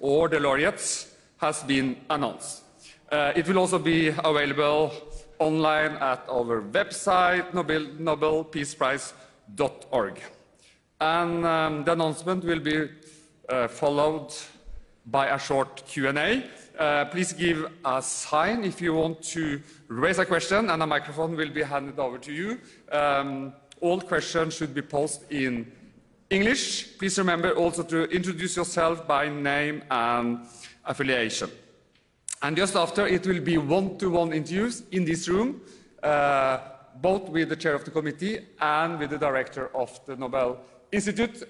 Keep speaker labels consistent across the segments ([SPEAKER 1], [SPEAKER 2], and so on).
[SPEAKER 1] or the laureates has been announced. It will also be available online at our website, nobelpeaceprize.org. And the announcement will be followed by a short Q&A. Please give a sign if you want to raise a question, and a microphone will be handed over to you. All questions should be posed in English. Please remember also to introduce yourself by name and affiliation. And just after, it will be one-to-one interviews in this room, both with the chair of the committee and with the director of the Nobel Institute.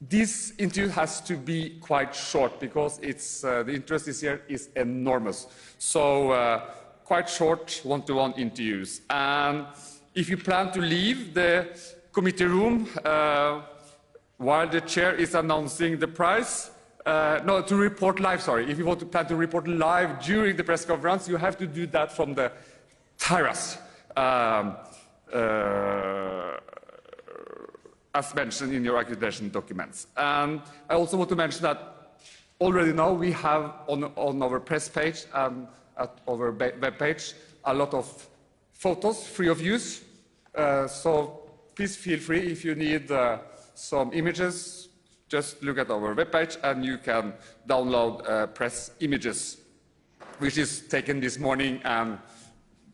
[SPEAKER 1] This interview has to be quite short because the interest this year is enormous. So quite short one-to-one interviews. And if you plan to leave the committee room while the chair is announcing the prize, to report live, sorry. If you want to plan to report live during the press conference, you have to do that from the terrace. As mentioned in your accreditation documents. And I also want to mention that already now we have on our press page and at our web page a lot of photos free of use. So please feel free if you need some images, just look at our web page and you can download press images, which is taken this morning and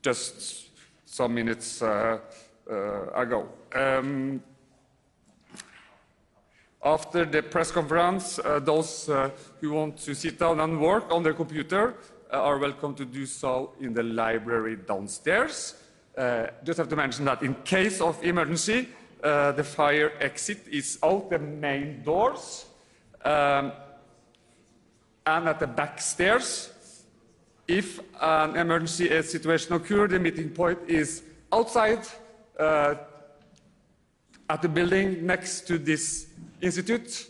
[SPEAKER 1] just some minutes ago. After the press conference, those who want to sit down and work on their computer are welcome to do so in the library downstairs. Just have to mention that in case of emergency, the fire exit is out the main doors and at the back stairs. If an emergency situation occurs, the meeting point is outside at the building next to this institute,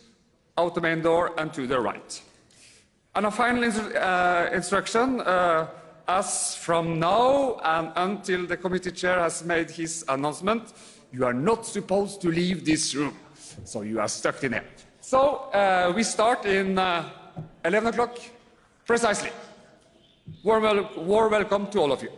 [SPEAKER 1] out the main door and to the right. And a final instruction, as from now and until the committee chair has made his announcement, you are not supposed to leave this room. So you are stuck in here. So we start in 11 o'clock precisely. Warm welcome to all of you.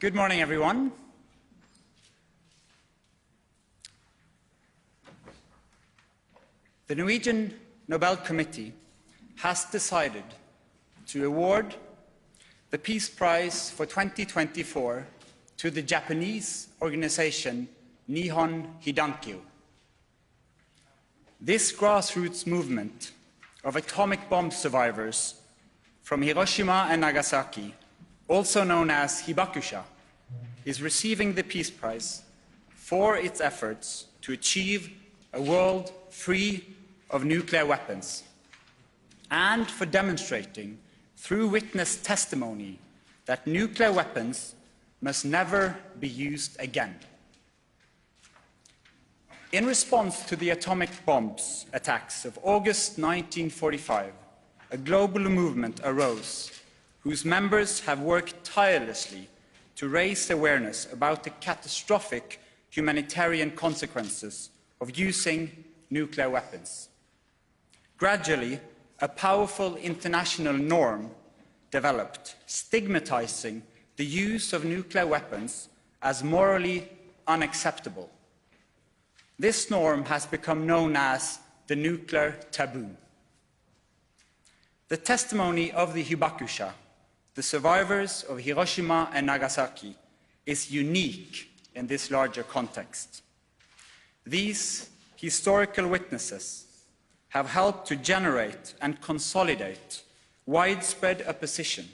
[SPEAKER 2] Good morning, everyone. The Norwegian Nobel Committee has decided to award the Peace Prize for 2024 to the Japanese organization Nihon Hidankyo. This grassroots movement of atomic bomb survivors from Hiroshima and Nagasaki, also known as Hibakusha, is receiving the Peace Prize for its efforts to achieve a world free of nuclear weapons, and for demonstrating through witness testimony that nuclear weapons must never be used again. In response to the atomic bombs attacks of August 1945, a global movement arose whose members have worked tirelessly to raise awareness about the catastrophic humanitarian consequences of using nuclear weapons. Gradually, a powerful international norm developed, stigmatizing the use of nuclear weapons as morally unacceptable. This norm has become known as the nuclear taboo. The testimony of the Hibakusha, the survivors of Hiroshima and Nagasaki, is unique in this larger context. These historical witnesses have helped to generate and consolidate widespread opposition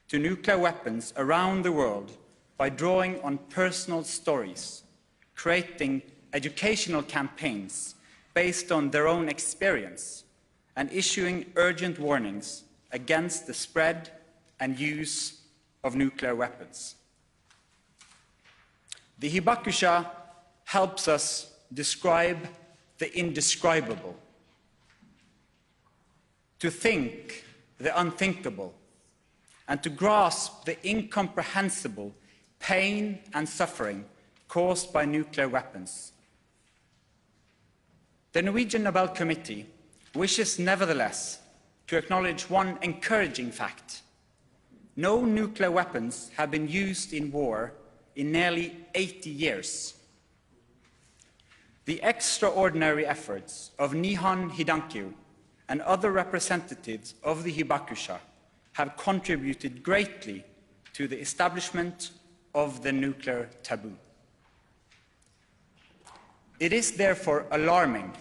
[SPEAKER 2] to nuclear weapons around the world by drawing on personal stories, creating educational campaigns based on their own experience, and issuing urgent warnings against the spread and use of nuclear weapons. The Hibakusha helps us describe the indescribable, to think the unthinkable, and to grasp the incomprehensible pain and suffering caused by nuclear weapons. The Norwegian Nobel Committee wishes nevertheless to acknowledge one encouraging fact. No nuclear weapons have been used in war in nearly 80 years. The extraordinary efforts of Nihon Hidankyu and other representatives of the Hibakusha have contributed greatly to the establishment of the nuclear taboo. It is therefore alarming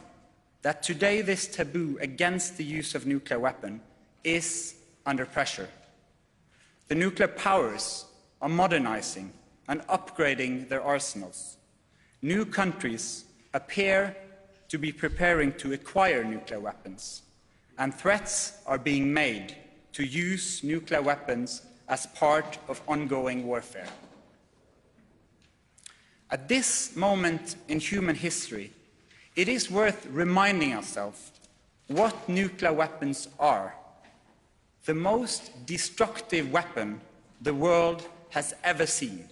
[SPEAKER 2] that today this taboo against the use of nuclear weapons is under pressure. The nuclear powers are modernizing and upgrading their arsenals. New countries appear to be preparing to acquire nuclear weapons, and threats are being made to use nuclear weapons as part of ongoing warfare. At this moment in human history, it is worth reminding ourselves what nuclear weapons are: the most destructive weapon the world has ever seen.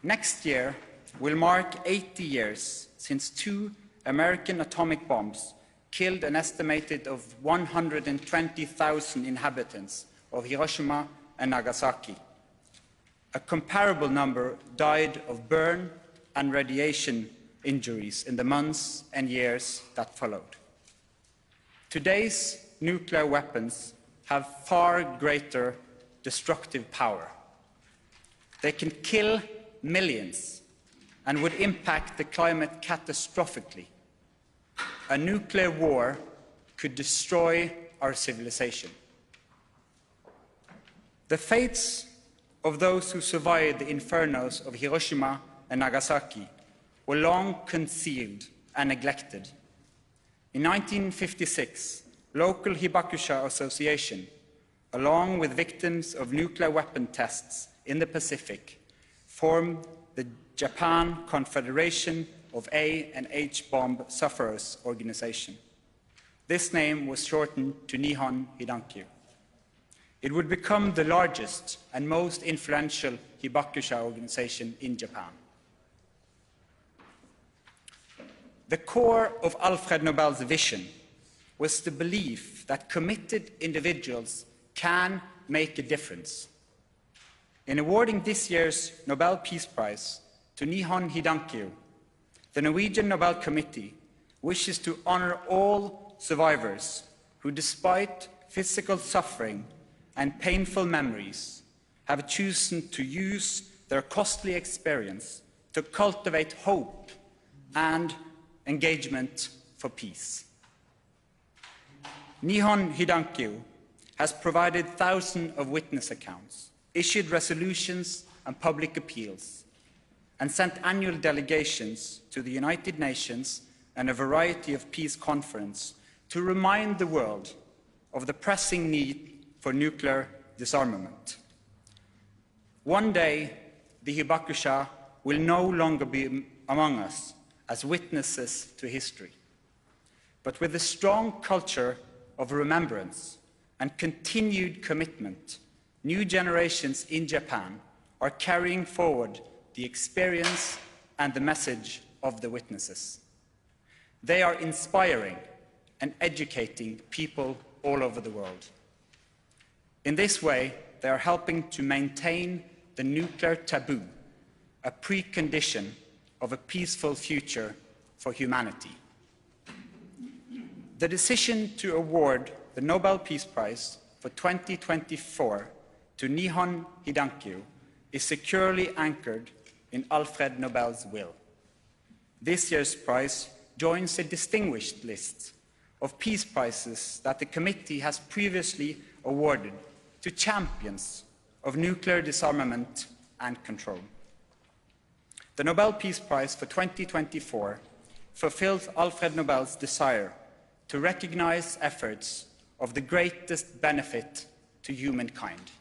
[SPEAKER 2] Next year will mark 80 years since 2 American atomic bombs killed an estimated of 120,000 inhabitants of Hiroshima and Nagasaki. A comparable number died of burn and radiation injuries in the months and years that followed. Today's nuclear weapons have far greater destructive power. They can kill millions and would impact the climate catastrophically. A nuclear war could destroy our civilization. The fates of those who survived the infernos of Hiroshima and Nagasaki were long concealed and neglected. In 1956, local Hibakusha Association, along with victims of nuclear weapon tests in the Pacific, formed the Japan Confederation of A and H Bomb Sufferers Organization. This name was shortened to Nihon Hidankyu. It would become the largest and most influential Hibakusha organization in Japan. The core of Alfred Nobel's vision was the belief that committed individuals can make a difference. In awarding this year's Nobel Peace Prize to Nihon Hidankyu, the Norwegian Nobel Committee wishes to honor all survivors who, despite physical suffering and painful memories, have chosen to use their costly experience to cultivate hope and engagement for peace. Nihon Hidankyu has provided thousands of witness accounts, issued resolutions and public appeals, and sent annual delegations to the United Nations and a variety of peace conferences to remind the world of the pressing need for nuclear disarmament. One day, the Hibakusha will no longer be among us as witnesses to history, but with a strong culture of remembrance and continued commitment, new generations in Japan are carrying forward the experience and the message of the witnesses. They are inspiring and educating people all over the world. In this way, they are helping to maintain the nuclear taboo, a precondition of a peaceful future for humanity. The decision to award the Nobel Peace Prize for 2024 to Nihon Hidankyu is securely anchored in Alfred Nobel's will. This year's prize joins a distinguished list of peace prizes that the committee has previously awarded to champions of nuclear disarmament and control. The Nobel Peace Prize for 2024 fulfills Alfred Nobel's desire to recognize efforts of the greatest benefit to humankind.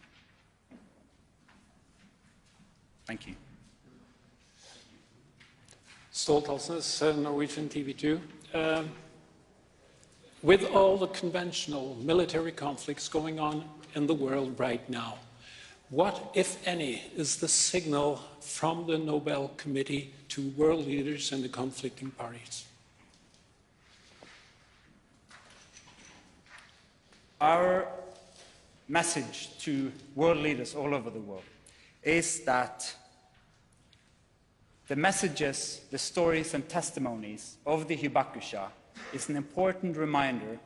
[SPEAKER 2] Thank you.
[SPEAKER 3] Stolt Halsnes, Norwegian TV2. With all the conventional military conflicts going on in the world right now, What, if any, is the signal from the Nobel Committee to world leaders and the conflicting parties?
[SPEAKER 2] Our message to world leaders all over the world is that the messages, the stories and testimonies of the Hibakusha is an important reminder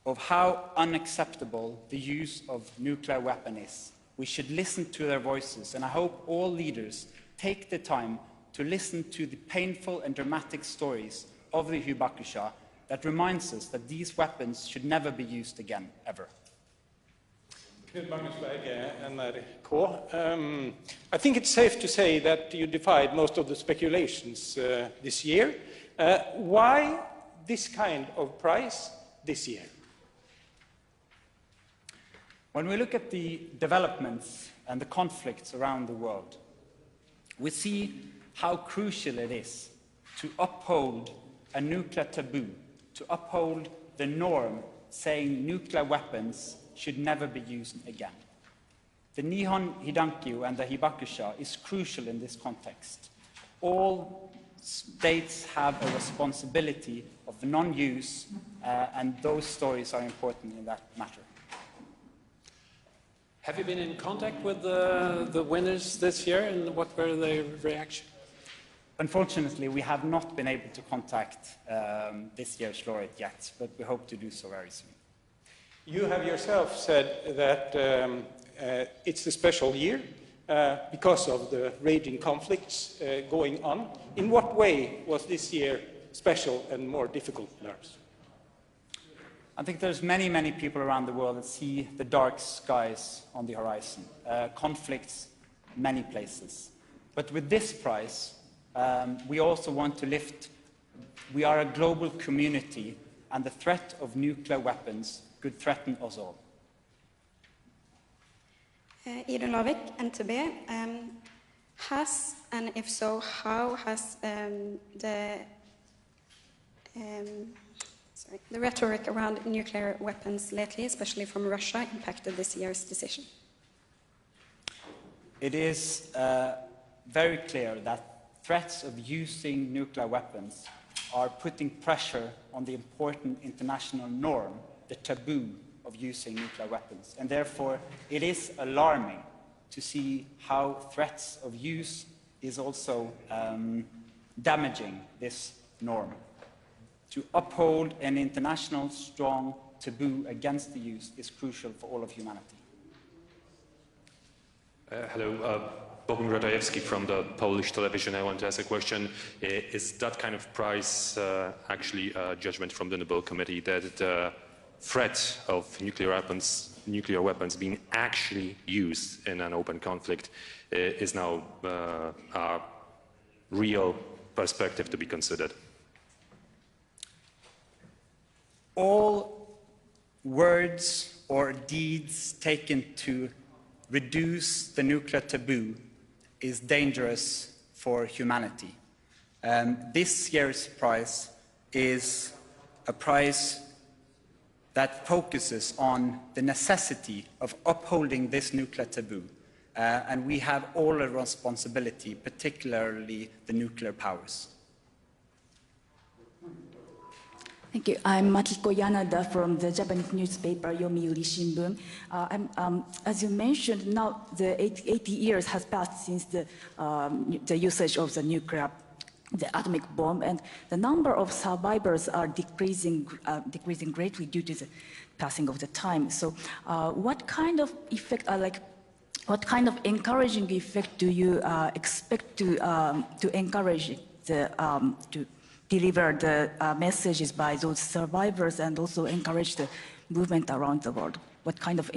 [SPEAKER 2] of how unacceptable the use of nuclear weapons is. We should listen to their voices, and I hope all leaders take the time to listen to the painful and dramatic stories of the Hibakusha that reminds us that these weapons should never be used again, ever.
[SPEAKER 3] I think it's safe to say that you defied most of the speculations this year. Why this kind of prize this year?
[SPEAKER 2] When we look at the developments and the conflicts around the world, we see how crucial it is to uphold a nuclear taboo, to uphold the norm saying nuclear weapons should never be used again. The Nihon Hidankyo and the Hibakusha is crucial in this context. All states have a responsibility of non-use, and those stories are important in that matter.
[SPEAKER 3] Have you been in contact with the winners this year, and what were their reactions?
[SPEAKER 2] Unfortunately, we have not been able to contact this year's laureate yet, but we hope to do so very soon.
[SPEAKER 3] You have yourself said that it's a special year because of the raging conflicts going on. In what way was this year special and more difficult than ours?
[SPEAKER 2] I think there's many, many people around the world that see the dark skies on the horizon, conflicts many places. But with this prize, we also want to lift, we are a global community, and the threat of nuclear weapons could threaten us all.
[SPEAKER 4] Ida Lavik, NTB, has, and if so, how has the rhetoric around nuclear weapons lately, especially from Russia, impacted this year's decision?
[SPEAKER 2] It is very clear that threats of using nuclear weapons are putting pressure on the important international norm, the taboo of using nuclear weapons. And therefore, it is alarming to see how threats of use is also damaging this norm. To uphold an international strong taboo against the use is crucial for all of humanity.
[SPEAKER 5] Hello, Bogdan Radajewski from the Polish television. I want to ask a question. Is that kind of prize actually a judgment from the Nobel Committee that the threat of nuclear weapons being actually used in an open conflict is now a real perspective to be considered?
[SPEAKER 2] All words or deeds taken to reduce the nuclear taboo is dangerous for humanity. This year's prize is a prize that focuses on the necessity of upholding this nuclear taboo. And we have all a responsibility, particularly the nuclear powers.
[SPEAKER 6] Thank you. I'm Makiko Yanada from the Japanese newspaper Yomiuri Shimbun. As you mentioned, now the 80 years has passed since the usage of the atomic bomb, and the number of survivors are decreasing greatly due to the passing of the time. So, what kind of effect, what kind of encouraging effect do you expect to encourage to deliver the messages by those survivors and also encourage the movement around the world? What kind of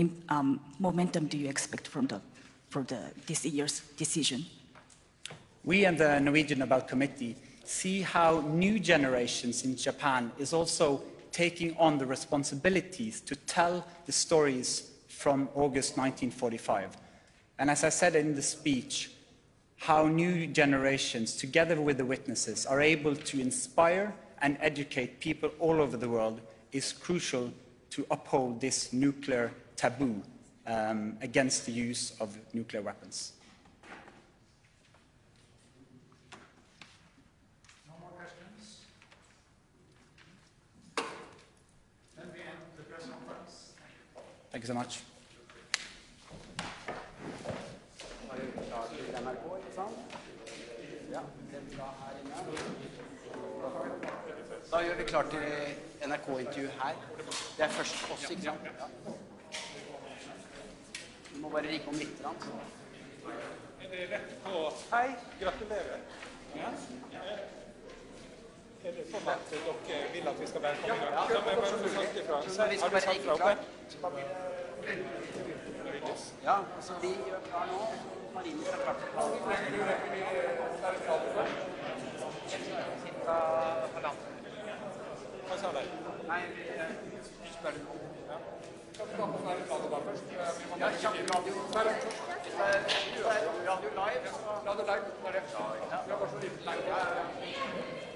[SPEAKER 6] momentum do you expect from this year's decision?
[SPEAKER 2] We and the Norwegian Nobel Committee see how new generations in Japan is also taking on the responsibilities to tell the stories from August 1945. And as I said in the speech, how new generations, together with the witnesses, are able to inspire and educate people all over the world is crucial to uphold this nuclear taboo against the use of nuclear weapons.
[SPEAKER 1] No more questions? Then we end the press conference.
[SPEAKER 2] Thank you so much.
[SPEAKER 7] Da gjør vi klart til NRK-intervju her. Det er først oss, ikke sant? Vi må bare rigge om litt.
[SPEAKER 3] Er det rett på? Hei, gratulerer. Ja. Er det sånn at dere vil at vi skal være komme i gang?
[SPEAKER 7] Vi skal bare rigge klart. Ja, altså vi gjør klar nå. Marinen skal klart til planen. Cirka halvandet.
[SPEAKER 3] Hva sa dere?
[SPEAKER 7] Nei, spør du nå.
[SPEAKER 3] Skal vi bare være planen da først?
[SPEAKER 7] Ja, kjapp radio. Radio live.
[SPEAKER 3] Radio live, bare det. Vi har bare så liten lenge.